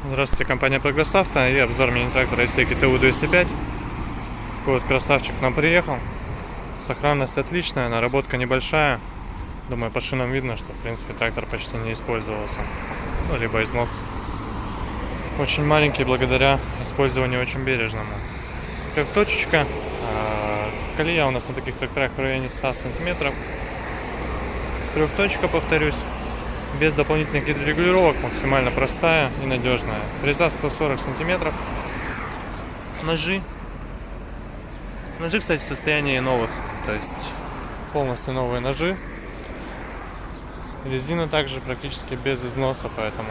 Здравствуйте, компания Прогрессавто и обзор мини-трактора Исеки ТУ-205. Такой вот красавчик к нам приехал. Сохранность отличная, наработка небольшая. Думаю, по шинам видно, что в принципе трактор почти не использовался. Ну, либо износ. Очень маленький благодаря использованию очень бережному. Трехточечка. Колея у нас на таких тракторах в районе 100 сантиметров. Трехточка, повторюсь. Без дополнительных гидрорегулировок, максимально простая и надежная. Фреза 140 сантиметров. Ножи, кстати, в состоянии новых, то есть полностью новые ножи. Резина также практически без износа, поэтому,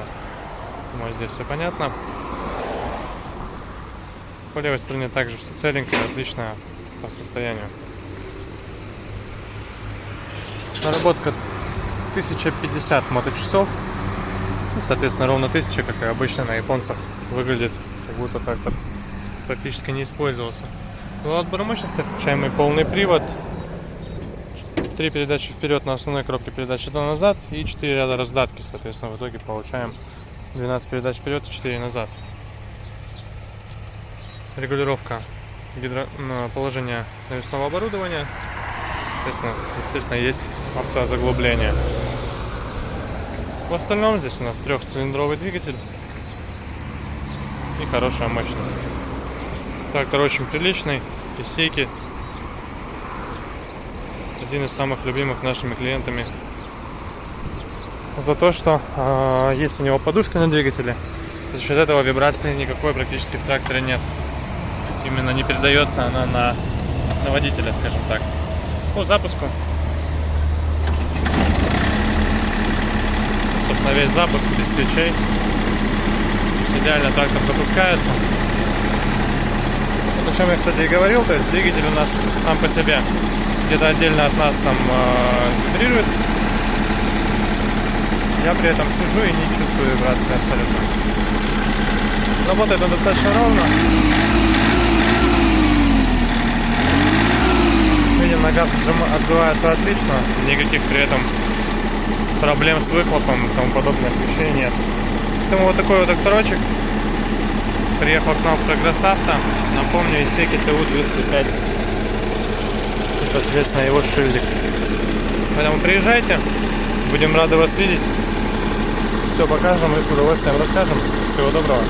думаю, здесь все понятно. По левой стороне также все целенькое, отличное по состоянию. Наработка 1050 моточасов. Соответственно, ровно 1000, как и обычно на японцах, выглядит, как будто трактор практически не использовался. Отбор мощности, включаемый полный привод, 3 передачи вперед на основной коробке передач, 1 назад и 4 ряда раздатки. Соответственно, в итоге получаем 12 передач вперед и 4 назад. Регулировка положения навесного оборудования. Естественно, есть автозаглубление. В остальном здесь у нас трехцилиндровый двигатель и хорошая мощность. Трактор очень приличный, Исеки. Один из самых любимых нашими клиентами. За то, что есть у него подушка на двигателе. За счет этого вибрации никакой практически в тракторе нет. Именно не передается она на водителя, скажем так. По запуску. Собственно, весь запуск без свечей. Идеально трактор запускается. Вот о чем я, кстати, и говорил. То есть двигатель у нас сам по себе где-то отдельно от нас там вибрирует. Я при этом сижу и не чувствую вибрации абсолютно. Работает он достаточно ровно. Видим, на газ отзывается отлично. Никаких при этом проблем с выхлопом и тому подобных вещей нет. Поэтому вот такой вот тракторочек приехал к нам в Прогрессавто. Напомню, Исеки ТУ-205. Непосредственно его шильдик. Поэтому приезжайте. Будем рады вас видеть. Все покажем и с удовольствием расскажем. Всего доброго.